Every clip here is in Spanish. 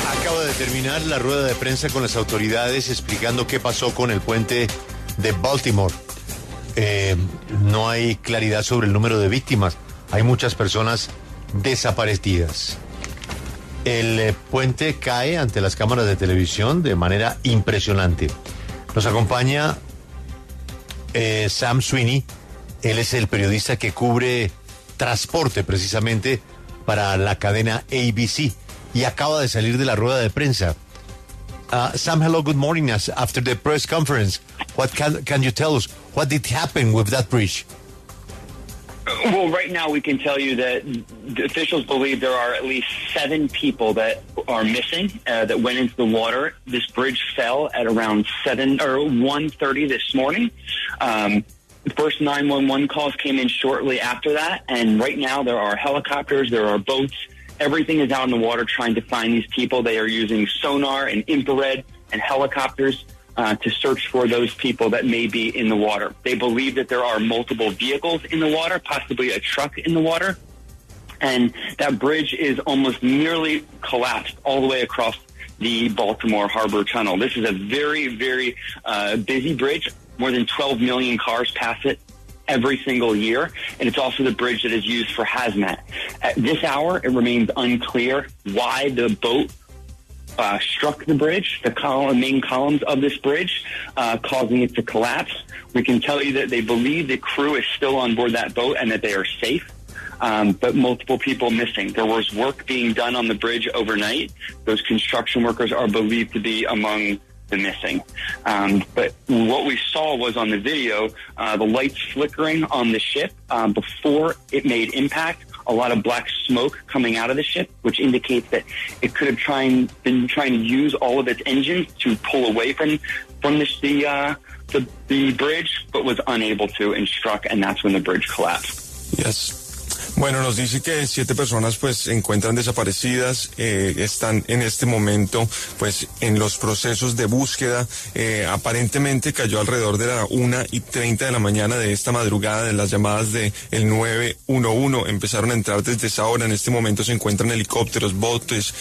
Acaba de terminar la rueda de prensa con las autoridades explicando qué pasó con el puente de Baltimore. No hay claridad sobre el número de víctimas. Hay muchas personas desaparecidas. El puente cae ante las cámaras de televisión de manera impresionante. Nos acompaña Sam Sweeney. Él es el periodista que cubre transporte precisamente para la cadena ABC y acaba de salir de la rueda de prensa. Sam, hello, good morning. After the press conference, what can you tell us? What did happen with that bridge? Well, right now we can tell you that the officials believe there are at least 7 people that are missing that went into the water. This bridge fell at around 1:30 this morning. The first 911 calls came in shortly after that, and right now there are helicopters, there are boats. Everything is out in the water trying to find these people. They are using sonar and infrared and helicopters to search for those people that may be in the water. They believe that there are multiple vehicles in the water, possibly a truck in the water, and that bridge is almost nearly collapsed all the way across the Baltimore Harbor Tunnel. This is a very, very busy bridge. More than 12 million cars pass it every single year, and it's also the bridge that is used for hazmat. At this hour, it remains unclear why the boat struck the bridge, the main columns of this bridge, causing it to collapse. We can tell you that they believe the crew is still on board that boat and that they are safe, but multiple people missing. There was work being done on the bridge overnight. Those construction workers are believed to be among the missing. But what we saw was on the video, the lights flickering on the ship before it made impact. A lot of black smoke coming out of the ship, which indicates that it could have been trying to use all of its engines to pull away from the bridge, but was unable to and struck, and that's when the bridge collapsed. Yes. Bueno, nos dice que 7 personas pues se encuentran desaparecidas, están en este momento pues en los procesos de búsqueda. Aparentemente cayó alrededor de la 1:30 de la mañana de esta madrugada. De las llamadas de el 911 empezaron a entrar desde esa hora. En este momento se encuentran helicópteros, botes,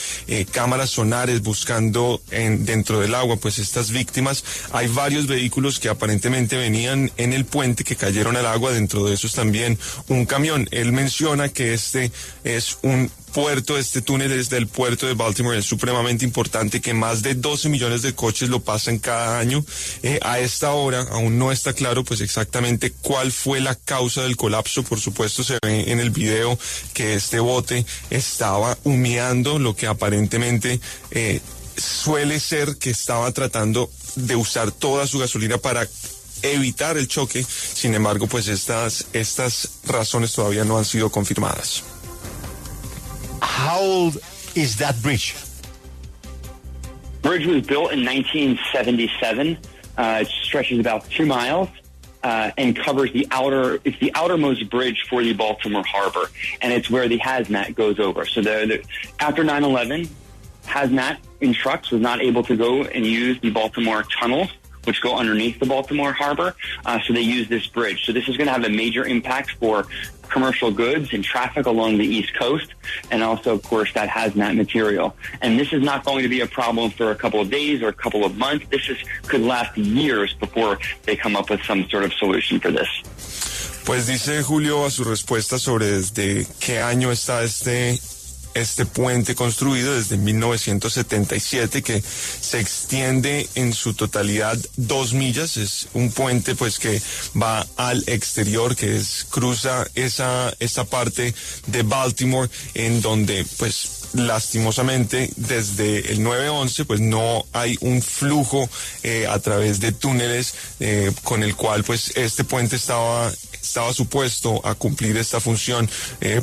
cámaras sonares buscando dentro del agua pues estas víctimas. Hay varios vehículos que aparentemente venían en el puente que cayeron al agua, dentro de esos también un camión. Él menciona que este es un puerto, este túnel desde el puerto de Baltimore es supremamente importante, que más de 12 millones de coches lo pasan cada año. A esta hora aún no está claro pues exactamente cuál fue la causa del colapso. Por supuesto se ve en el video que este bote estaba humeando, lo que aparentemente suele ser que estaba tratando de usar toda su gasolina para evitar el choque. Sin embargo, pues estas razones todavía no han sido confirmadas. How old is that bridge? Bridge was built in 1977. It stretches about 2 miles and covers it's the outermost bridge for the Baltimore Harbor, and it's where the hazmat goes over. So after 9/11, hazmat in trucks was not able to go and use the Baltimore tunnels, which go underneath the Baltimore Harbor, so they use this bridge. So this is going to have a major impact for commercial goods and traffic along the East Coast, and also, of course, that hazmat material. And this is not going to be a problem for a couple of days or a couple of months. Could last years before they come up with some sort of solution for this. Pues dice Julio a su respuesta sobre desde qué año está este puente construido, desde 1977, que se extiende en su totalidad 2 millas. Es un puente pues que va al exterior, cruza esa parte de Baltimore, en donde pues lastimosamente desde el 911 pues no hay un flujo a través de túneles con el cual pues este puente estaba supuesto a cumplir esta función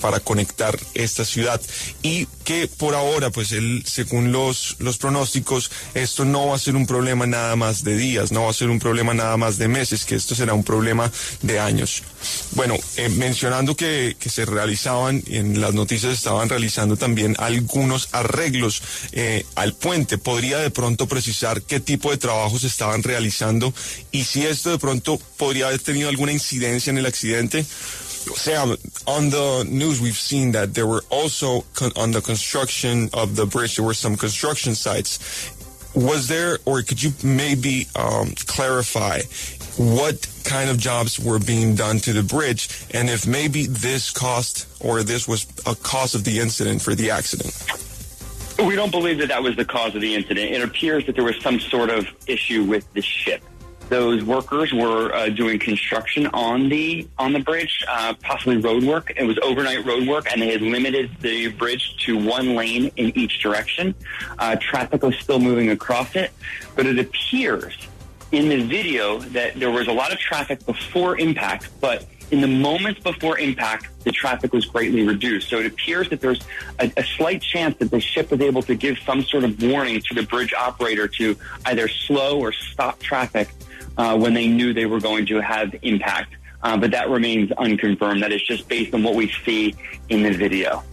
para conectar esta ciudad, y que por ahora pues según los pronósticos, esto no va a ser un problema nada más de días, no va a ser un problema nada más de meses, que esto será un problema de años. Bueno, mencionando que se realizaban, en las noticias estaban realizando también algunos arreglos al puente. ¿Podría de pronto precisar qué tipo de trabajos estaban realizando y si esto de pronto podría haber tenido alguna incidencia en el accidente? Sam, on the news, we've seen that there were also on the construction of the bridge, there were some construction sites. Was there, or could you maybe clarify what kind of jobs were being done to the bridge, and if maybe this cost or this was a cause of the incident for the accident? We don't believe that that was the cause of the incident. It appears that there was some sort of issue with the ship. Those workers were doing construction on the bridge, possibly road work. It was overnight road work, and they had limited the bridge to one lane in each direction. Traffic was still moving across it, but it appears in the video that there was a lot of traffic before impact, but in the moments before impact, the traffic was greatly reduced. So it appears that there's a slight chance that the ship was able to give some sort of warning to the bridge operator to either slow or stop traffic when they knew they were going to have impact. But that remains unconfirmed. That is just based on what we see in the video.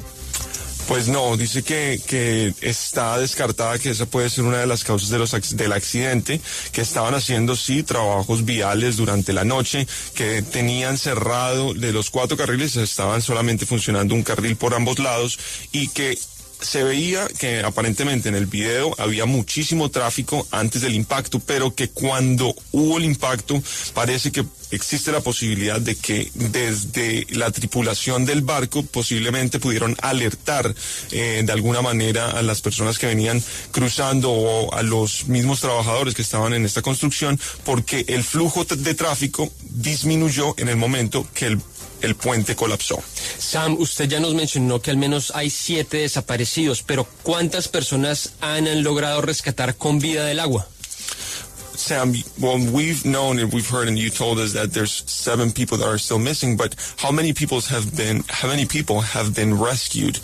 Pues no, dice que está descartada que esa puede ser una de las causas del accidente, que estaban haciendo, sí, trabajos viales durante la noche, que tenían cerrado de los 4 carriles, estaban solamente funcionando un carril por ambos lados, y que se veía que aparentemente en el video había muchísimo tráfico antes del impacto, pero que cuando hubo el impacto parece que existe la posibilidad de que desde la tripulación del barco posiblemente pudieron alertar de alguna manera a las personas que venían cruzando o a los mismos trabajadores que estaban en esta construcción, porque el flujo de tráfico disminuyó en el momento que el puente colapsó. Sam, usted ya nos mencionó que al menos hay 7 desaparecidos, pero ¿cuántas personas han logrado rescatar con vida del agua? Sam, well, we've known and we've heard, and you told us that there's 7 people that are still missing, but how many people have been rescued?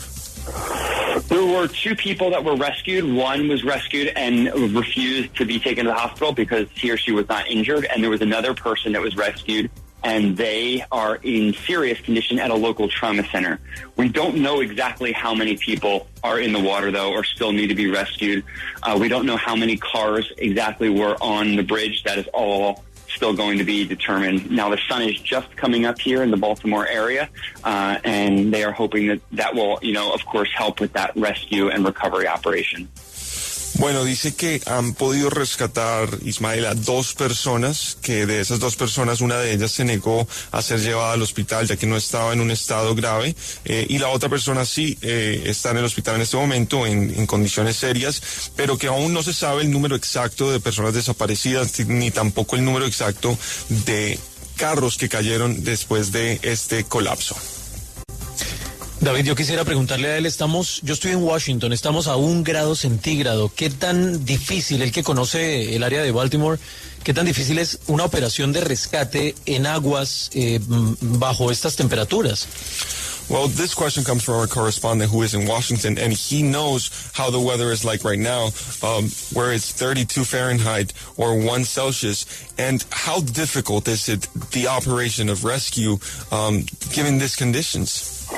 There were 2 people that were rescued. One was rescued and refused to be taken to the hospital because he or she was not injured, and there was another person that was rescued, and they are in serious condition at a local trauma center. We don't know exactly how many people are in the water, though, or still need to be rescued. We don't know how many cars exactly were on the bridge. That is all still going to be determined. Now, the sun is just coming up here in the Baltimore area, and they are hoping that will, of course, help with that rescue and recovery operation. Bueno, dice que han podido rescatar, Ismael, a 2 personas, que de esas 2 personas, una de ellas se negó a ser llevada al hospital ya que no estaba en un estado grave, y la otra persona sí está en el hospital en este momento en condiciones serias, pero que aún no se sabe el número exacto de personas desaparecidas, ni tampoco el número exacto de carros que cayeron después de este colapso. David, yo quisiera preguntarle a él, yo estoy en Washington, estamos a 1 grado centígrado. ¿Qué tan difícil, él que conoce el área de Baltimore, qué tan difícil es una operación de rescate en aguas bajo estas temperaturas? Well, this question comes from our correspondent who is in Washington, and he knows how the weather is like right now, where it's 32 Fahrenheit or 1 Celsius. And how difficult is it, the operation of rescue, given these conditions?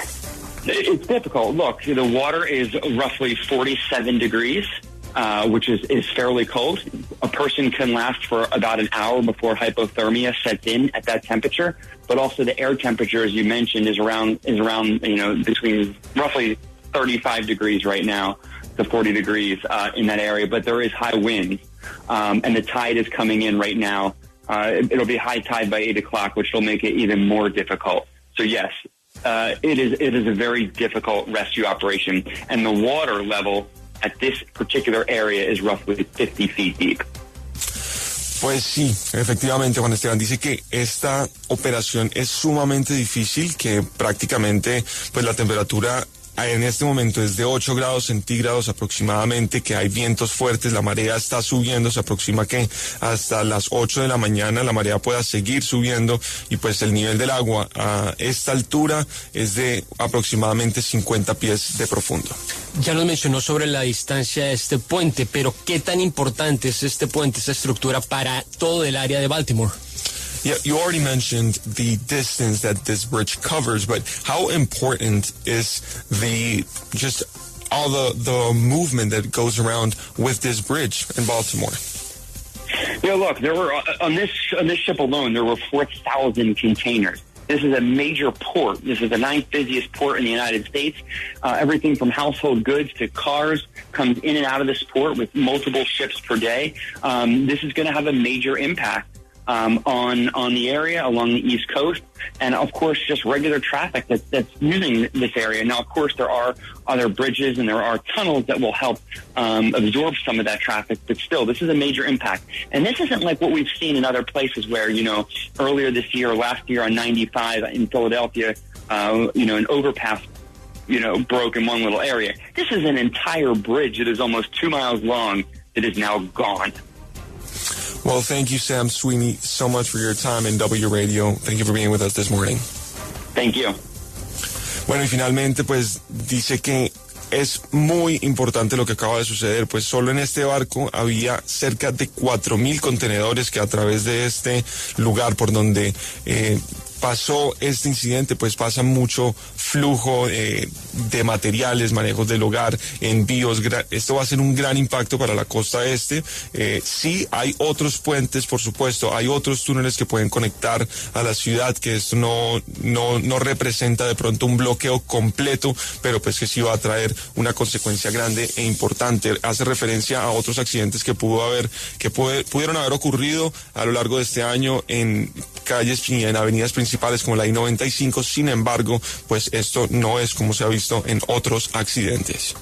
It's difficult. Look, the water is roughly 47 degrees, which is fairly cold. A person can last for about an hour before hypothermia sets in at that temperature. But also the air temperature, as you mentioned, is around between roughly 35 degrees right now to 40 degrees in that area. But there is high winds, and the tide is coming in right now. It'll be high tide by 8 o'clock, which will make it even more difficult. So yes. It is a very difficult rescue operation, and the water level at this particular area is roughly 50 feet deep. Pues sí, efectivamente, Juan Esteban dice que esta operación es sumamente difícil, que prácticamente pues la temperatura en este momento es de 8 grados centígrados aproximadamente, que hay vientos fuertes, la marea está subiendo, se aproxima que hasta las 8 de la mañana la marea pueda seguir subiendo, y pues el nivel del agua a esta altura es de aproximadamente 50 pies de profundo. Ya nos mencionó sobre la distancia de este puente, pero ¿qué tan importante es este puente, esta estructura para todo el área de Baltimore? Yeah, you already mentioned the distance that this bridge covers, but how important is all the movement that goes around with this bridge in Baltimore? Yeah, look, there were on this ship alone, there were 4,000 containers. This is a major port. This is the 9th busiest port in the United States. Everything from household goods to cars comes in and out of this port with multiple ships per day. This is going to have a major impact on the area along the East Coast, and of course just regular traffic that's using this area. Now, of course, there are other bridges and there are tunnels that will help absorb some of that traffic, but still, this is a major impact. And this isn't like what we've seen in other places where, earlier this year or last year on 95 in Philadelphia, an overpass broke in one little area. This is an entire bridge that is almost 2 miles long that is now gone. Well, thank you, Sam Sweeney, so much for your time in W Radio. Thank you for being with us this morning. Thank you. Bueno, y finalmente, pues, dice que es muy importante lo que acaba de suceder, pues solo en este barco había cerca de 4,000 contenedores que a través de este lugar por donde pasó este incidente, pues pasa mucho flujo de materiales, manejos del hogar, envíos. Esto va a ser un gran impacto para la costa este. Sí, hay otros puentes, por supuesto, hay otros túneles que pueden conectar a la ciudad, que esto no representa de pronto un bloqueo completo, pero pues que sí va a traer una consecuencia grande e importante. Hace referencia a otros accidentes que pudieron haber ocurrido a lo largo de este año en calles y en avenidas principales como la I-95. Sin embargo, pues esto no es como se ha visto en otros accidentes.